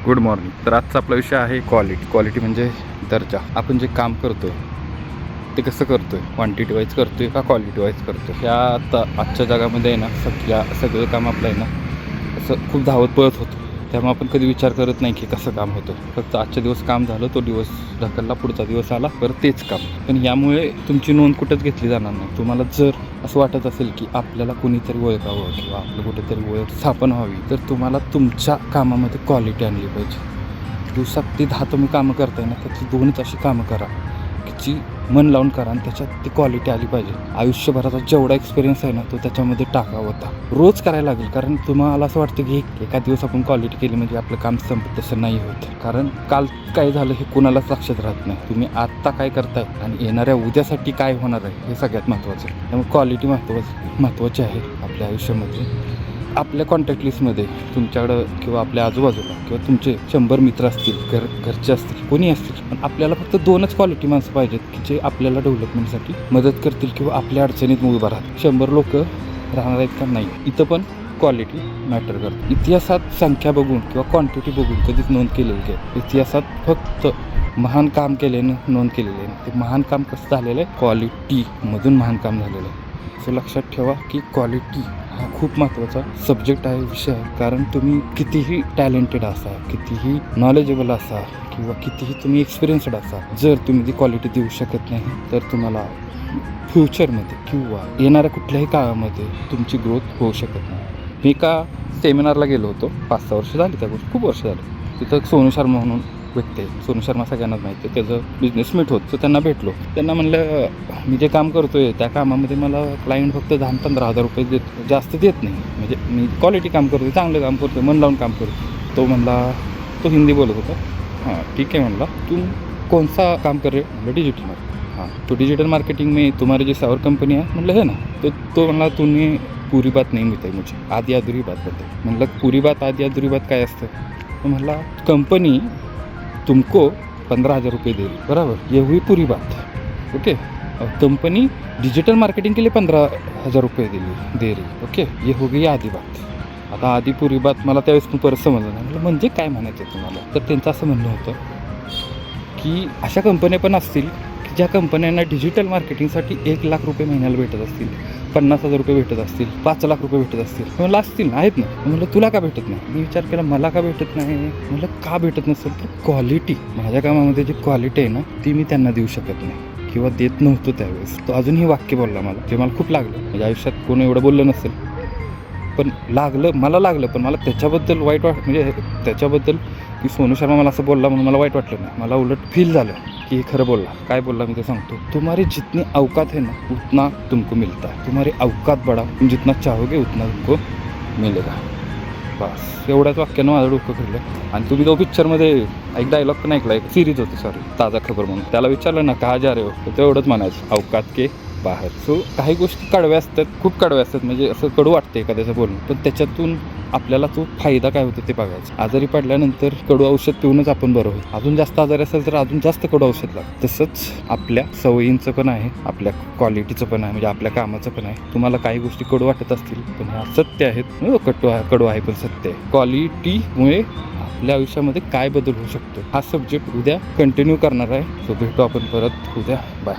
Good morning. तर आजचा आपला विषय आहे क्वालिटी म्हणजे दर्जा. आपण जे काम करतोय ते कसं करतोय, क्वांटिटी वाईज करतोय का क्वालिटी वाईज करतोय. ह्या आता आजच्या जगामध्ये आहे ना, सगळं काम आपलं आहे ना असं खूप धावत पळत होतं. त्यामुळे आपण कधी विचार करत नाही की कसं काम होतं. फक्त आजच्या दिवस काम झालं, तो दिवस ढकलला, पुढचा दिवस आला, बरं तेच काम. पण यामुळे तुमची नोंद कुठंच घेतली जाणार नाही. तुम्हाला जर असं वाटत असेल की आपल्याला कोणीतरी ओळखावं किंवा आपलं कुठेतरी ओळख स्थापन व्हावी, तर तुम्हाला तुमच्या कामामध्ये क्वालिटी आणली पाहिजे. दिवसात ती 10 तुम्ही कामं करताय ना, त्यातली 2च अशी कामं करा की जी मन लावून करा आणि त्याच्यात ती क्वालिटी आली पाहिजे. आयुष्यभराचा जेवढा एक्सपिरियन्स आहे ना, तो त्याच्यामध्ये टाकावा होता. रोज करायला लागेल. कारण तुम्हाला असं वाटतं की एका दिवस आपण क्वालिटी केली म्हणजे आपलं काम संपत, तसं नाही होत. कारण काल काय झालं हे कोणालाच लक्षात राहत नाही. तुम्ही आत्ता काय करताय आणि येणाऱ्या उद्यासाठी काय होणार आहे हे सगळ्यात महत्त्वाचं आहे. त्यामुळे क्वालिटी महत्त्वाची आहे आपल्या आयुष्यामध्ये. आपल्या कॉन्टॅक्ट लिस्टमध्ये तुमच्याकडं किंवा आपल्या आजूबाजूला किंवा तुमचे 100 मित्र असतील, घरचे असतील, कोणी असतील, पण आपल्याला फक्त 2च क्वालिटी माणसं पाहिजेत की जे आपल्याला डेव्हलपमेंटसाठी मदत करतील किंवा आपल्या अडचणीत उभं राहतील. 100 लोक राहणार आहेत का नाही, इथं पण क्वालिटी मॅटर करते. इतिहासात संख्या बघून किंवा क्वांटिटी बघून कधीच नोंद केलेली आहे. इतिहासात फक्त महान काम केल्यानं नोंद केलेलं आहे. ते महान काम कसं झालेलं आहे, क्वालिटीमधून महान काम झालेलं आहे. असं लक्षात ठेवा की क्वालिटी हा खूप महत्त्वाचा सब्जेक्ट आहे, विषय आहे. कारण तुम्ही कितीही टॅलेंटेड असा, कितीही नॉलेजेबल असा किंवा कितीही तुम्ही एक्सपिरियन्स्ड असा, जर तुम्ही ती क्वालिटी देऊ शकत नाही तर तुम्हाला फ्युचरमध्ये किंवा येणाऱ्या कुठल्याही काळामध्ये तुमची ग्रोथ होऊ शकत नाही. मी एका सेमिनारला गेलो होतो, 5-6 वर्ष झाली, त्या गोष्टी खूप वर्ष झाली. तिथं सोनू शर्मा म्हणून व्यक्ती आहे. सोनू शर्मा सगळ्यांनाच माहिती आहे. त्याचं बिझनेस मीट होतं. तर त्यांना भेटलो. त्यांना म्हणलं मी जे काम करतो आहे त्या कामामध्ये मला क्लायंट फक्त 10-15 हजार रुपये देत, जास्त देत नाही. म्हणजे मी क्वालिटी काम करतो, चांगलं काम करतो, मन लावून काम करतो. तो म्हणला, तो हिंदी बोलत होता. हां ठीक है म्हणला, तुम कौन सा काम कर रहे हो? म्हणलं डिजिटल मार्केटिंग. हाँ तो डिजिटल मार्केटिंग में तुम्हारी जैसे और कंपनी है? म्हणलं है ना. तो म्हणला तूने पूरी बात नहीं बताई मुझे, आधी अधूरी बात बताई. म्हणलं पूरी बात आधी अधूरी बात काय असतं? तो म्हणला कंपनी तुमको 15,000 रुपये दे रही, बराबर, ये हुई पूरी बात. ओके. और कंपनी डिजिटल मार्केटिंग के लिए 15,000 रुपये दे रही. ओके, ये हो गई आधी बात. आता आधी पूरी बात मला त्यावेळेस पण परत समजलं नाही. म्हणजे काय म्हणायचं तुम्हाला? तर त्यांचं असं म्हणणं होतं की अशा कंपन्या पण असतील की ज्या कंपन्यांना डिजिटल मार्केटिंगसाठी 1 लाख रुपये महिन्याला भेटत असतील, 50,000 रुपये भेटत असतील, 5 लाख रुपये भेटत असतील. मला असतील आहेत ना. म्हणलं तुला का भेटत नाही? मी विचार केला मला का भेटत नाही. म्हणलं का भेटत नसेल तर क्वालिटी, माझ्या कामामध्ये जी क्वालिटी आहे ना ती मी त्यांना देऊ शकत नाही किंवा देत नव्हतो त्यावेळेस. तो अजूनही वाक्य बोलला मला, जे मला खूप लागलं. म्हणजे आयुष्यात कोणी एवढं बोललं नसेल, पण मला लागलं. पण मला त्याच्याबद्दल वाईट म्हणजे त्याच्याबद्दल की सोनू शर्मा मला असं बोलला म्हणून मला वाईट वाटलं नाही. मला उलट फील झालं की हे खरं बोलला. काय बोलला मी ते सांगतो. तुम्हारी जितनी औकात है ना उतना तुमको मिलता है. तुम्हारी औकात बड़ा, तुम जितना चाहोगे उतना तुमको मिलेगा. बस एवढ्याच वाक्यानं माझं डोकं फिरलं. आणि तुम्ही तो पिक्चरमध्ये एक डायलॉग पण ऐकला, एक सिरीज होती सॉरी, ताजा खबर म्हणून. त्याला विचारलं ना कहा जा रहे हो, तर एवढंच म्हणायचं, औकात के बाहेर. सो काही गोष्टी कडव्या असतात, खूप कडव्या असतात. म्हणजे असं कडू वाटतं एखाद्याचं बोलणं, पण त्याच्यातून आपल्याला तो फायदा काय होतो ते बघायचं. आजारी पडल्यानंतर कडू औषध पिऊनच आपण बरं होईल. अजून जास्त आजारी असेल तर अजून जास्त कडू औषध लागतं. तसंच आपल्या सवयींचं पण आहे, आपल्या क्वालिटीचं पण आहे, म्हणजे आपल्या कामाचं पण आहे. तुम्हाला काही गोष्टी कडू वाटत असतील पण ह्या सत्य आहेत. कडू आहे पण सत्य आहे. क्वालिटीमुळे आपल्या आयुष्यामध्ये काय बदल होऊ शकतो हा सब्जेक्ट उद्या कंटिन्यू करणार आहे. सो भेटू आपण परत उद्या. बाय.